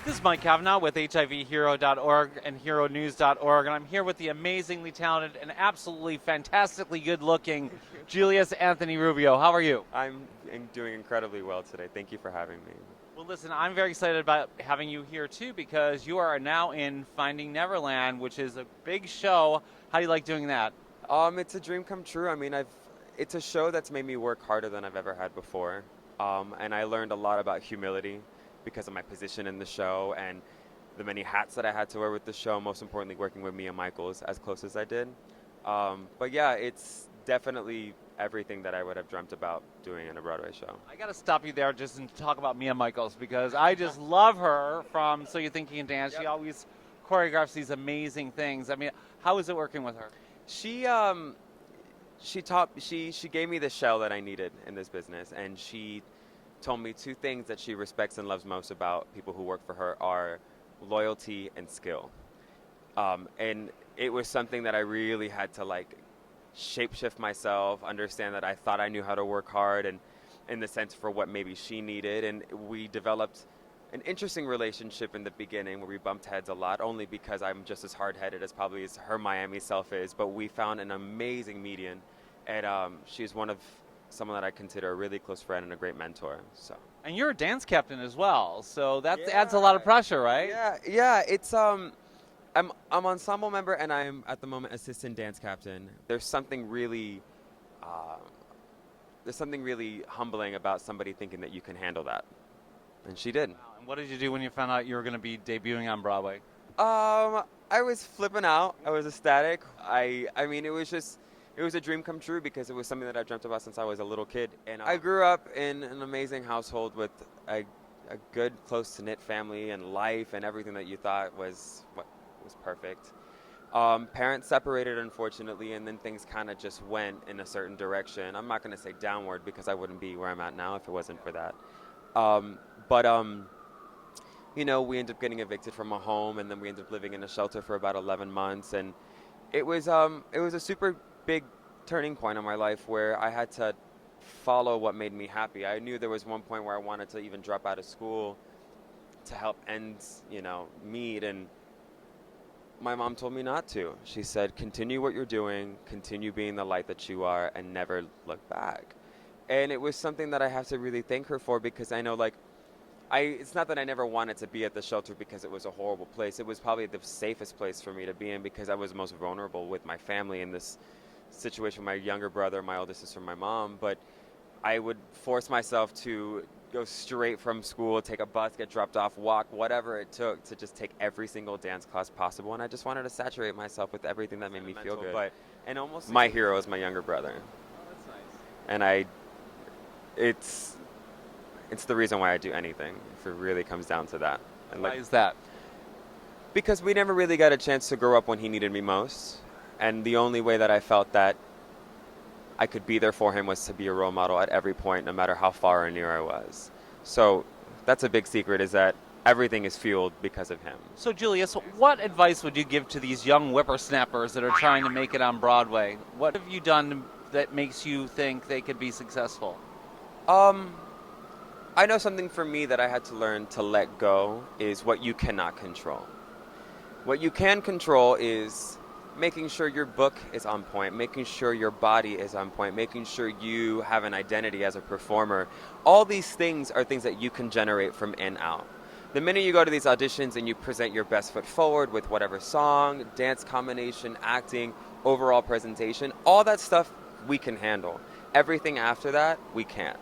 This is Mike Kavanaugh with HIVhero.org and HERONEWS.org, and I'm here with the amazingly talented and absolutely fantastically good-looking Julius Anthony Rubio. How are you? I'm doing incredibly well today. Thank you for having me. Well, listen, I'm very excited about having you here, too, because you are now in Finding Neverland, which is a big show. How do you like doing that? It's a dream come true. I mean, it's a show that's made me work harder than I've ever had before, and I learned a lot about humility because of my position in the show and the many hats that I had to wear with the show, most importantly working with Mia Michaels as close as I did. But yeah, it's definitely everything that I would have dreamt about doing in a Broadway show. I got to stop you there just and talk about Mia Michaels because I just love her from So You Think You Can Dance. Yep. She always choreographs these amazing things. I mean, how is it working with her? She gave me the shell that I needed in this business, and she told me two things that she respects and loves most about people who work for her are loyalty and skill. And it was something that I really had to shapeshift myself, understand that I thought I knew how to work hard and in the sense for what maybe she needed. And we developed an interesting relationship in the beginning where we bumped heads a lot, only because I'm just as hard-headed as probably as her Miami self is. But we found an amazing median, and she's someone that I consider a really close friend and a great mentor. So. And you're a dance captain as well, so that adds a lot of pressure, right? Yeah. It's I'm ensemble member, and I'm at the moment assistant dance captain. There's something really humbling about somebody thinking that you can handle that, and she did. Wow. And what did you do when you found out you were going to be debuting on Broadway? I was flipping out. I was ecstatic. I mean, it was a dream come true because it was something that I dreamt about since I was a little kid. And I grew up in an amazing household with a good, close-knit family and life and everything that you thought was perfect. Parents separated, unfortunately, and then things kind of just went in a certain direction. I'm not going to say downward because I wouldn't be where I'm at now if it wasn't for that. We ended up getting evicted from a home, and then we ended up living in a shelter for about 11 months. And it was a super big turning point in my life where I had to follow what made me happy. I knew there was one point where I wanted to even drop out of school to help ends, meet, and my mom told me not to. She said, continue what you're doing, continue being the light that you are, and never look back. And it was something that I have to really thank her for, because I know, it's not that I never wanted to be at the shelter because it was a horrible place. It was probably the safest place for me to be in because I was most vulnerable with my family in this situation with my younger brother, my older sister, my mom. But I would force myself to go straight from school, take a bus, get dropped off, walk, whatever it took to just take every single dance class possible. And I just wanted to saturate myself with everything that made me feel good. And almost my hero is my younger brother. Oh, that's nice. And it's the reason why I do anything, if it really comes down to that. And why is that? Because we never really got a chance to grow up when he needed me most. And the only way that I felt that I could be there for him was to be a role model at every point, no matter how far or near I was. So that's a big secret, is that everything is fueled because of him. So Julius, what advice would you give to these young whippersnappers that are trying to make it on Broadway? What have you done that makes you think they could be successful? I know something for me that I had to learn to let go is what you cannot control. What you can control is making sure your book is on point, making sure your body is on point, making sure you have an identity as a performer. All these things are things that you can generate from in out. The minute you go to these auditions and you present your best foot forward with whatever song, dance combination, acting, overall presentation, all that stuff we can handle. Everything after that, we can't.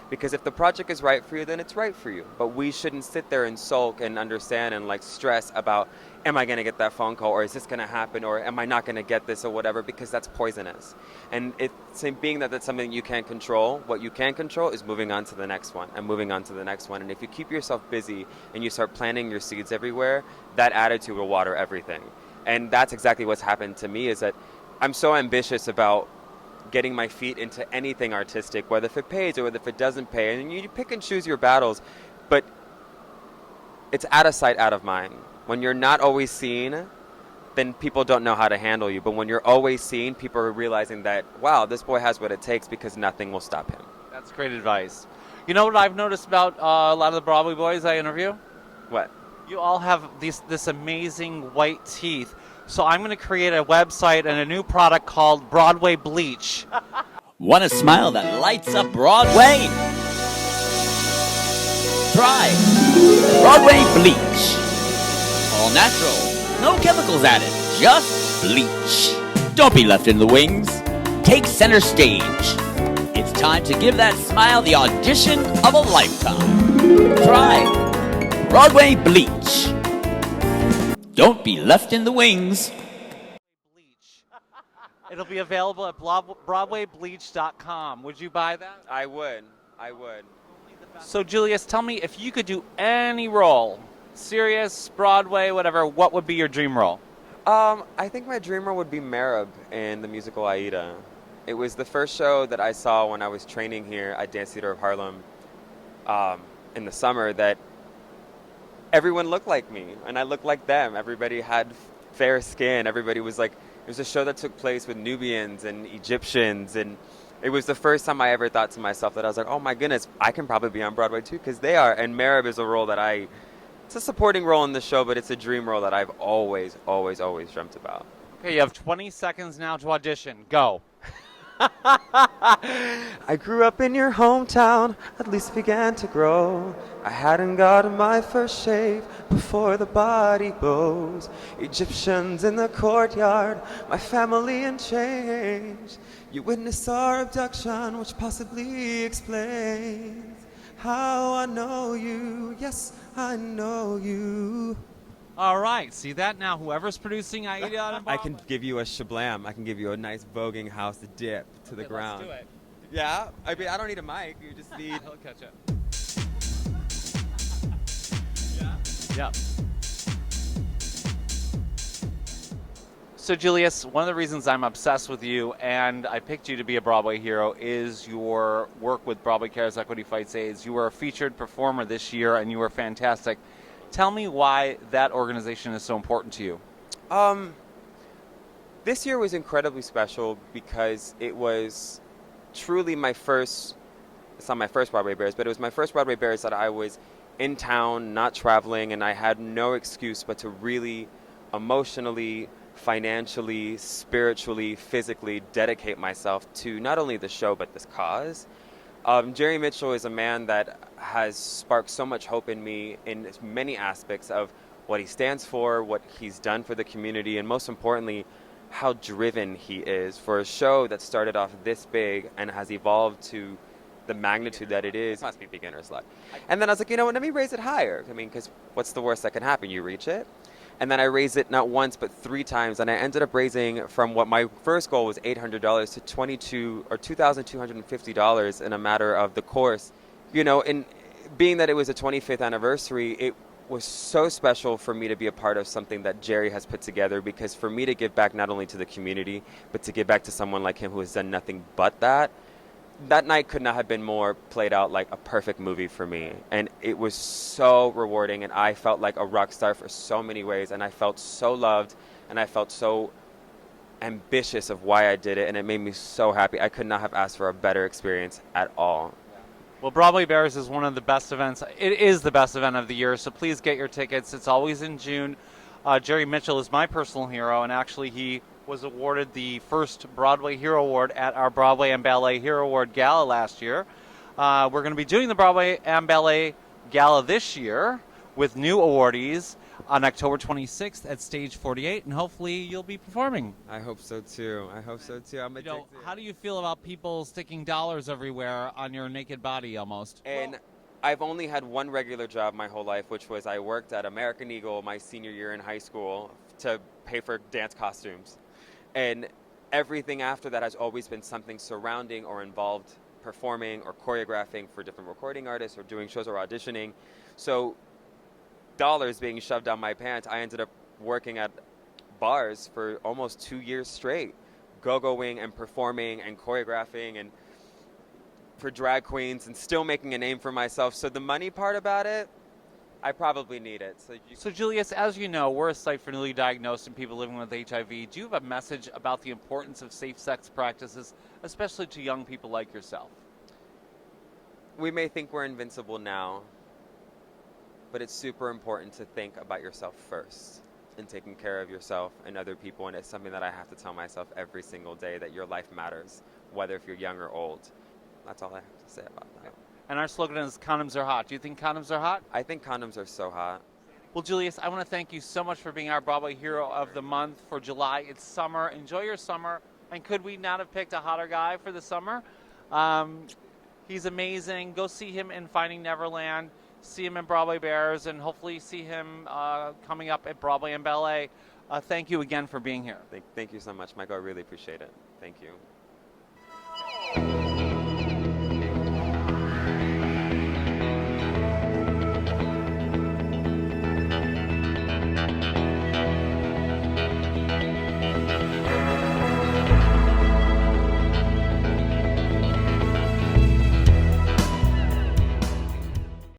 Because if the project is right for you, then it's right for you. But we shouldn't sit there and sulk and understand and stress about, am I going to get that phone call, or is this going to happen, or am I not going to get this, or whatever, because that's poisonous. And being that that's something you can't control, what you can control is moving on to the next one and moving on to the next one. And if you keep yourself busy and you start planting your seeds everywhere, that attitude will water everything. And that's exactly what's happened to me, is that I'm so ambitious about getting my feet into anything artistic, whether if it pays or whether if it doesn't pay. And you pick and choose your battles, but it's out of sight, out of mind. When you're not always seen, then people don't know how to handle you. But when you're always seen, people are realizing that, wow, this boy has what it takes, because nothing will stop him. That's great advice. You know what I've noticed about a lot of the Broadway boys I interview? What? You all have this amazing white teeth. So I'm going to create a website and a new product called Broadway Bleach. Want a smile that lights up Broadway? Try Broadway Bleach. All natural, no chemicals added, just bleach. Don't be left in the wings. Take center stage. It's time to give that smile the audition of a lifetime. Try Broadway Bleach. Don't be left in the wings. Bleach. It'll be available at BroadwayBleach.com. Would you buy that? I would. I would. So, Julius, tell me, if you could do any role, serious, Broadway, whatever, what would be your dream role? I think my dream role would be Merib in the musical Aida. It was the first show that I saw when I was training here at Dance Theater of Harlem in the summer that everyone looked like me and I looked like them. Everybody had fair skin. Everybody was like, it was a show that took place with Nubians and Egyptians, and it was the first time I ever thought to myself that I was like, oh my goodness, I can probably be on Broadway too, because they are. And Merib is a role that it's a supporting role in the show, but it's a dream role that I've always, always, always dreamt about. Okay, you have 20 seconds now to audition. Go. I grew up in your hometown, at least began to grow. I hadn't gotten my first shave before the body bows. Egyptians in the courtyard, my family in chains. You witnessed our abduction, which possibly explains how I know you. Yes, I know you. All right, see that now? Whoever's producing Aida on I can give you a shablam. I can give you a nice voguing house dip to the ground. Let's do it. Yeah? I mean, I don't need a mic. You just need... He'll catch it. Yeah. So, Julius, one of the reasons I'm obsessed with you and I picked you to be a Broadway hero is your work with Broadway Cares Equity Fights AIDS. You were a featured performer this year and you were fantastic. Tell me why that organization is so important to you. This year was incredibly special because it was truly my first, it's not my first Broadway Bears, but it was my first Broadway Bears that I was in town, not traveling, and I had no excuse but to really emotionally, financially, spiritually, physically dedicate myself to not only the show but this cause. Jerry Mitchell is a man that has sparked so much hope in me in many aspects of what he stands for, what he's done for the community, and most importantly, how driven he is for a show that started off this big and has evolved to the magnitude that it is. It must be beginner's luck. And then I was like, you know what, let me raise it higher. I mean, because what's the worst that can happen? You reach it. And then I raised it not once but 3 times, and I ended up raising from what my first goal was $800 to $2,250 in a matter of the course. You know, and being that it was a 25th anniversary, it was so special for me to be a part of something that Jerry has put together, because for me to give back not only to the community, but to give back to someone like him who has done nothing but that night could not have been more played out like a perfect movie for me. And it was so rewarding, and I felt like a rock star for so many ways, and I felt so loved, and I felt so ambitious of why I did it, and it made me so happy. I could not have asked for a better experience at all. Well, Broadway Bears is one of the best events. It is the best event of the year, so please get your tickets. It's always in June. Jerry Mitchell is my personal hero, and actually he was awarded the first Broadway Hero Award at our Broadway and Ballet Hero Award Gala last year. We're going to be doing the Broadway and Ballet Gala this year with new awardees on October 26th at Stage 48, and hopefully you'll be performing. I hope so too. I hope so too. I'm addicted. How do you feel about people sticking dollars everywhere on your naked body almost? And I've only had one regular job my whole life, which was I worked at American Eagle my senior year in high school to pay for dance costumes. And everything after that has always been something surrounding or involved performing or choreographing for different recording artists or doing shows or auditioning. So dollars being shoved down my pants, I ended up working at bars for almost 2 years straight, go-going and performing and choreographing and for drag queens and still making a name for myself. So the money part about it, I probably need it. So Julius, as you know, we're a site for newly diagnosed and people living with HIV. Do you have a message about the importance of safe sex practices, especially to young people like yourself? We may think we're invincible now, but it's super important to think about yourself first and taking care of yourself and other people. And it's something that I have to tell myself every single day, that your life matters, whether if you're young or old. That's all I have to say about that. And our slogan is condoms are hot. Do you think condoms are hot? I think condoms are so hot. Well, Julius, I want to thank you so much for being our Broadway Hero of the Month for July. It's summer. Enjoy your summer. And could we not have picked a hotter guy for the summer? He's amazing. Go see him in Finding Neverland. See him in Broadway Bears, and hopefully see him coming up at Broadway and Ballet. Thank you again for being here. Thank you so much, Michael. I really appreciate it. Thank you.